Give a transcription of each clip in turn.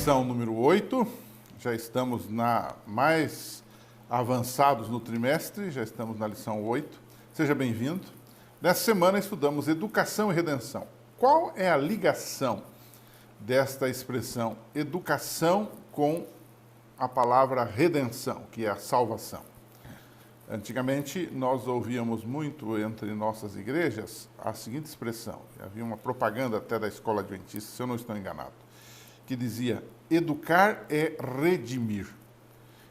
lição número 8, já estamos mais avançados no trimestre, já estamos na lição 8. Seja bem-vindo. Nessa semana estudamos educação e redenção. Qual é a ligação desta expressão educação com a palavra redenção, que é a salvação? Antigamente, nós ouvíamos muito entre nossas igrejas a seguinte expressão, havia uma propaganda até da escola adventista, se eu não estou enganado, que dizia, educar é redimir.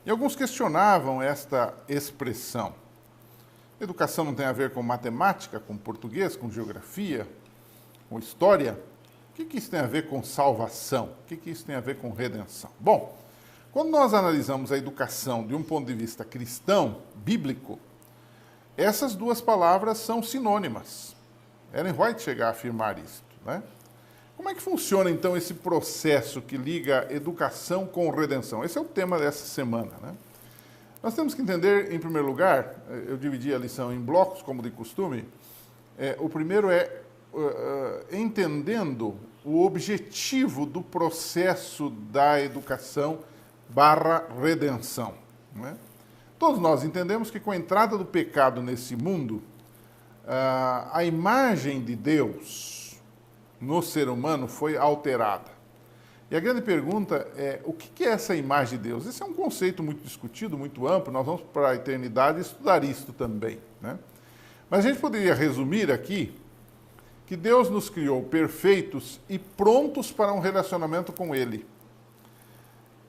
E alguns questionavam esta expressão. Educação não tem a ver com matemática, com português, com geografia, com história? O que isso tem a ver com salvação? O que isso tem a ver com redenção? Bom, quando nós analisamos a educação de um ponto de vista cristão, bíblico, essas duas palavras são sinônimas. Ellen White chega a afirmar isso, né? Como é que funciona, então, esse processo que liga educação com redenção? Esse é o tema dessa semana, né? Nós temos que entender, em primeiro lugar, eu dividi a lição em blocos, como de costume. O primeiro é entendendo o objetivo do processo da educação / redenção, né? Todos nós entendemos que com a entrada do pecado nesse mundo, a imagem de Deus no ser humano foi alterada. E a grande pergunta é, o que é essa imagem de Deus? Esse é um conceito muito discutido, muito amplo, nós vamos para a eternidade estudar isto também, né? Mas a gente poderia resumir aqui que Deus nos criou perfeitos e prontos para um relacionamento com Ele.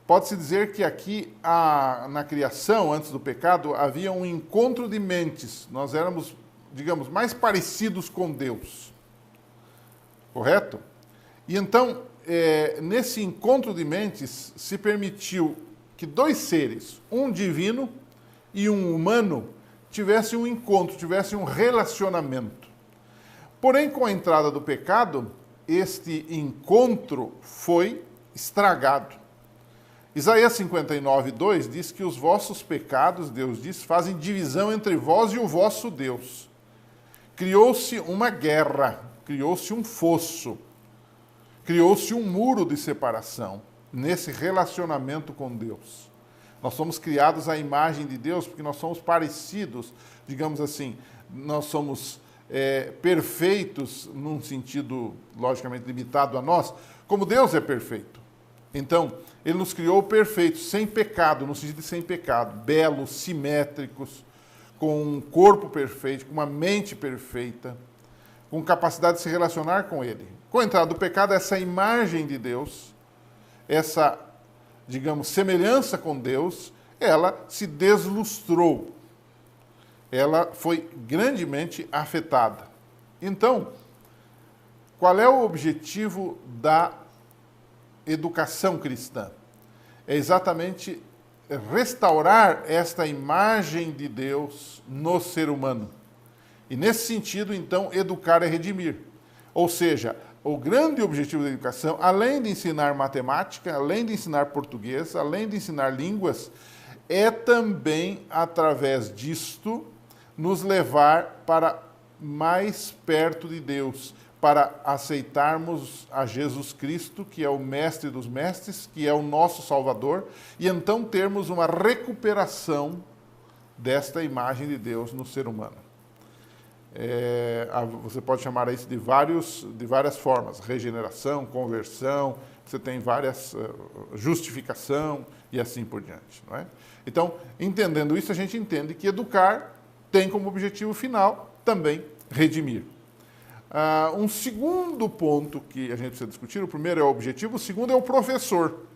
Pode-se dizer que aqui, na criação, antes do pecado, havia um encontro de mentes. Nós éramos, digamos, mais parecidos com Deus. Correto? E então, nesse encontro de mentes, se permitiu que dois seres, um divino e um humano, tivessem um encontro, tivessem um relacionamento. Porém, com a entrada do pecado, este encontro foi estragado. Isaías 59:2 diz que os vossos pecados, Deus diz, fazem divisão entre vós e o vosso Deus. Criou-se uma guerra, criou-se um fosso, criou-se um muro de separação nesse relacionamento com Deus. Nós somos criados à imagem de Deus porque nós somos parecidos, digamos assim, nós somos perfeitos num sentido logicamente limitado a nós, como Deus é perfeito. Então, Ele nos criou perfeitos, sem pecado, no sentido de sem pecado, belos, simétricos, com um corpo perfeito, com uma mente perfeita, com capacidade de se relacionar com Ele. Com a entrada do pecado, essa imagem de Deus, essa, digamos, semelhança com Deus, ela se deslustrou. Ela foi grandemente afetada. Então, qual é o objetivo da educação cristã? É exatamente restaurar esta imagem de Deus no ser humano. E nesse sentido, então, educar é redimir. Ou seja, o grande objetivo da educação, além de ensinar matemática, além de ensinar português, além de ensinar línguas, é também, através disto, nos levar para mais perto de Deus, para aceitarmos a Jesus Cristo, que é o mestre dos mestres, que é o nosso Salvador, e então termos uma recuperação desta imagem de Deus no ser humano. Você pode chamar isso de várias formas, regeneração, conversão, você tem várias, justificação e assim por diante, não é? Então, entendendo isso, a gente entende que educar tem como objetivo final também redimir. Um segundo ponto que a gente precisa discutir, o primeiro é o objetivo, o segundo é o professor.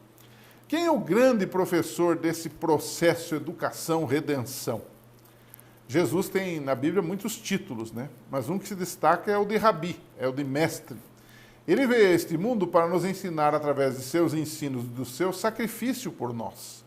Quem é o grande professor desse processo educação-redenção? Jesus tem na Bíblia muitos títulos, né? Mas um que se destaca é o de Rabi, é o de mestre. Ele veio a este mundo para nos ensinar, através de seus ensinos, do seu sacrifício por nós.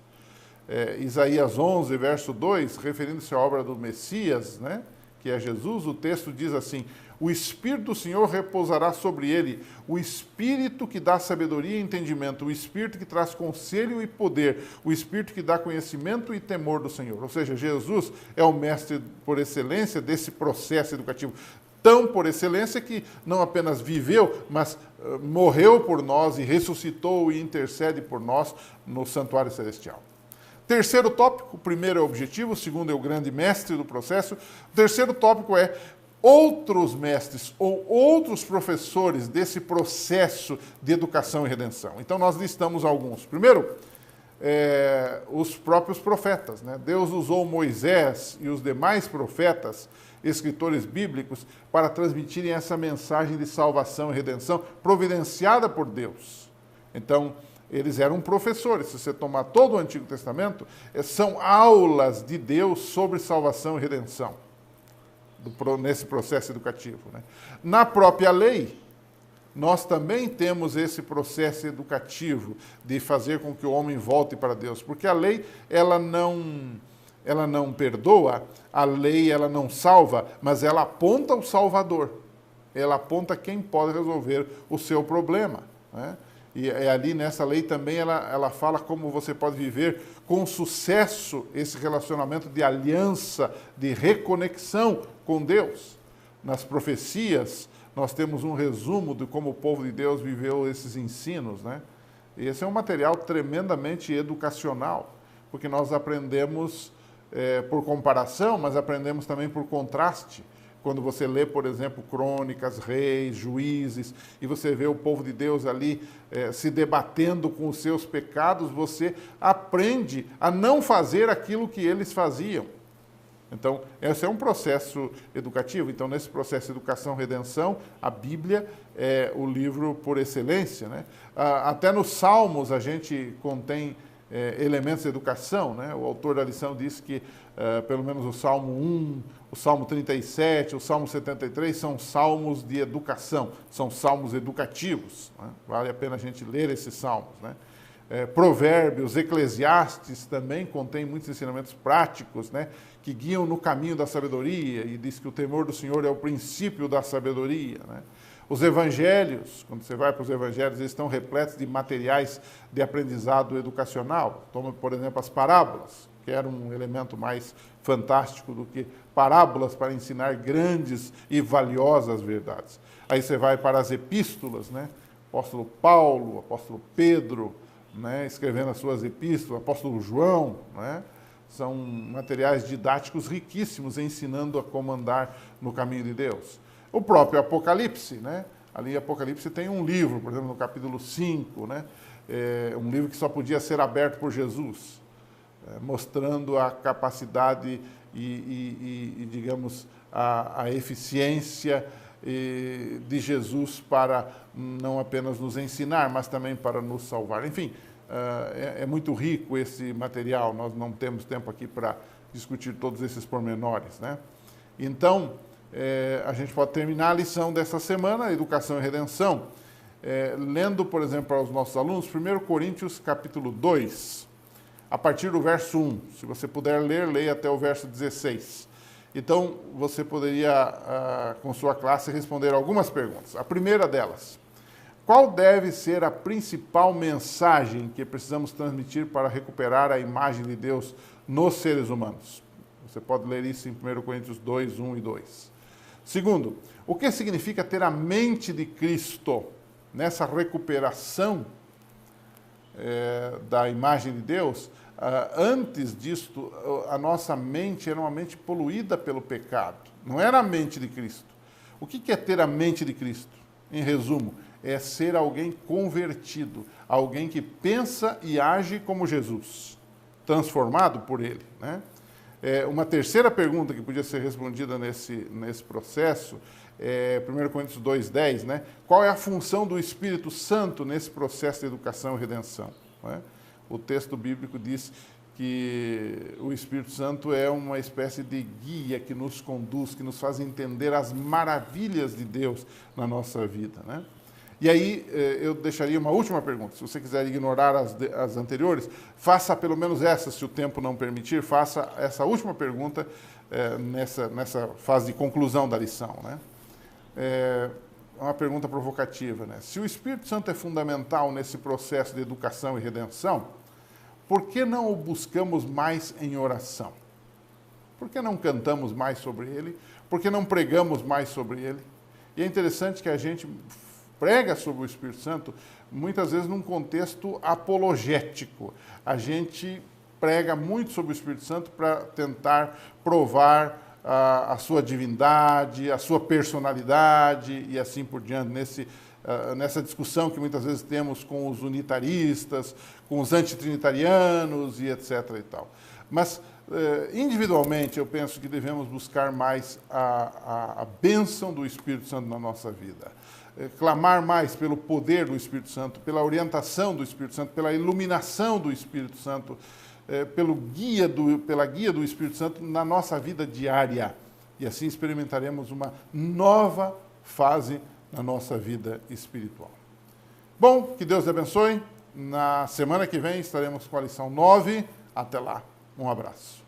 Isaías 11, verso 2, referindo-se à obra do Messias, né? Que é Jesus, o texto diz assim, o Espírito do Senhor repousará sobre ele, o Espírito que dá sabedoria e entendimento, o Espírito que traz conselho e poder, o Espírito que dá conhecimento e temor do Senhor. Ou seja, Jesus é o mestre por excelência desse processo educativo. tão por excelência que não apenas viveu, mas morreu por nós e ressuscitou e intercede por nós no santuário celestial. Terceiro tópico, o primeiro é o objetivo, o segundo é o grande mestre do processo. O terceiro tópico é outros mestres ou outros professores desse processo de educação e redenção. Então nós listamos alguns. Primeiro, os próprios profetas, né? Deus usou Moisés e os demais profetas, escritores bíblicos, para transmitirem essa mensagem de salvação e redenção providenciada por Deus. Então, eles eram professores. Se você tomar todo o Antigo Testamento, são aulas de Deus sobre salvação e redenção, nesse processo educativo, né? Na própria lei, nós também temos esse processo educativo de fazer com que o homem volte para Deus, porque a lei, ela não perdoa, a lei ela não salva, mas ela aponta o Salvador, ela aponta quem pode resolver o seu problema, né? E ali nessa lei também ela fala como você pode viver com sucesso esse relacionamento de aliança, de reconexão com Deus. Nas profecias, nós temos um resumo de como o povo de Deus viveu esses ensinos, né? E esse é um material tremendamente educacional, porque nós aprendemos por comparação, mas aprendemos também por contraste. Quando você lê, por exemplo, Crônicas, Reis, Juízes, e você vê o povo de Deus ali se debatendo com os seus pecados, você aprende a não fazer aquilo que eles faziam. Então, esse é um processo educativo. Então, nesse processo de educação-redenção, a Bíblia é o livro por excelência, né? Até nos Salmos a gente contém elementos de educação, né? O autor da lição disse que pelo menos o Salmo 1, o Salmo 37, o Salmo 73 são salmos de educação, são salmos educativos, né? Vale a pena a gente ler esses salmos, né? Provérbios, Eclesiastes também contém muitos ensinamentos práticos, né, que guiam no caminho da sabedoria, e diz que o temor do Senhor é o princípio da sabedoria, né? Os evangelhos, quando você vai para os evangelhos, eles estão repletos de materiais de aprendizado educacional. Toma, por exemplo, as parábolas, que era um elemento mais fantástico do que parábolas para ensinar grandes e valiosas verdades. Aí você vai para as epístolas, né? Apóstolo Paulo, apóstolo Pedro, né, escrevendo as suas epístolas, o apóstolo João, né? São materiais didáticos riquíssimos, ensinando a como andar no caminho de Deus. O próprio Apocalipse, né? Ali em Apocalipse tem um livro, por exemplo, no capítulo 5, né? Um livro que só podia ser aberto por Jesus, mostrando a capacidade e digamos, a eficiência de Jesus para não apenas nos ensinar, mas também para nos salvar. Enfim, é muito rico esse material, nós não temos tempo aqui para discutir todos esses pormenores, né? Então, a gente pode terminar a lição dessa semana, Educação e Redenção, lendo, por exemplo, para os nossos alunos, 1 Coríntios capítulo 2, a partir do verso 1. Se você puder ler, leia até o verso 16. Então, você poderia, com sua classe, responder algumas perguntas. A primeira delas: qual deve ser a principal mensagem que precisamos transmitir para recuperar a imagem de Deus nos seres humanos? Você pode ler isso em 1 Coríntios 2, 1 e 2. Segundo, o que significa ter a mente de Cristo nessa recuperação da imagem de Deus? Antes disto, a nossa mente era uma mente poluída pelo pecado. Não era a mente de Cristo. O que é ter a mente de Cristo? Em resumo, é ser alguém convertido, alguém que pensa e age como Jesus, transformado por Ele, né? Uma terceira pergunta que podia ser respondida nesse processo é 1 Coríntios 2,10, né? Qual é a função do Espírito Santo nesse processo de educação e redenção, né? O texto bíblico diz que o Espírito Santo é uma espécie de guia que nos conduz, que nos faz entender as maravilhas de Deus na nossa vida, né? E aí eu deixaria uma última pergunta. Se você quiser ignorar as anteriores, faça pelo menos essa, se o tempo não permitir, faça essa última pergunta nessa fase de conclusão da lição, né? Uma pergunta provocativa, né? Se o Espírito Santo é fundamental nesse processo de educação e redenção, por que não o buscamos mais em oração? Por que não cantamos mais sobre ele? porque não pregamos mais sobre ele. E é interessante que a gente prega sobre o Espírito Santo muitas vezes num contexto apologético. A gente prega muito sobre o Espírito Santo para tentar provar a sua divindade, a sua personalidade e assim por diante, nessa discussão que muitas vezes temos com os unitaristas, com os antitrinitarianos e etc. e tal. Mas, individualmente, eu penso que devemos buscar mais a bênção do Espírito Santo na nossa vida. Clamar mais pelo poder do Espírito Santo, pela orientação do Espírito Santo, pela iluminação do Espírito Santo, pela guia do Espírito Santo na nossa vida diária. E assim experimentaremos uma nova fase na nossa vida espiritual. Bom, que Deus te abençoe. Na semana que vem estaremos com a lição 9. Até lá. Um abraço.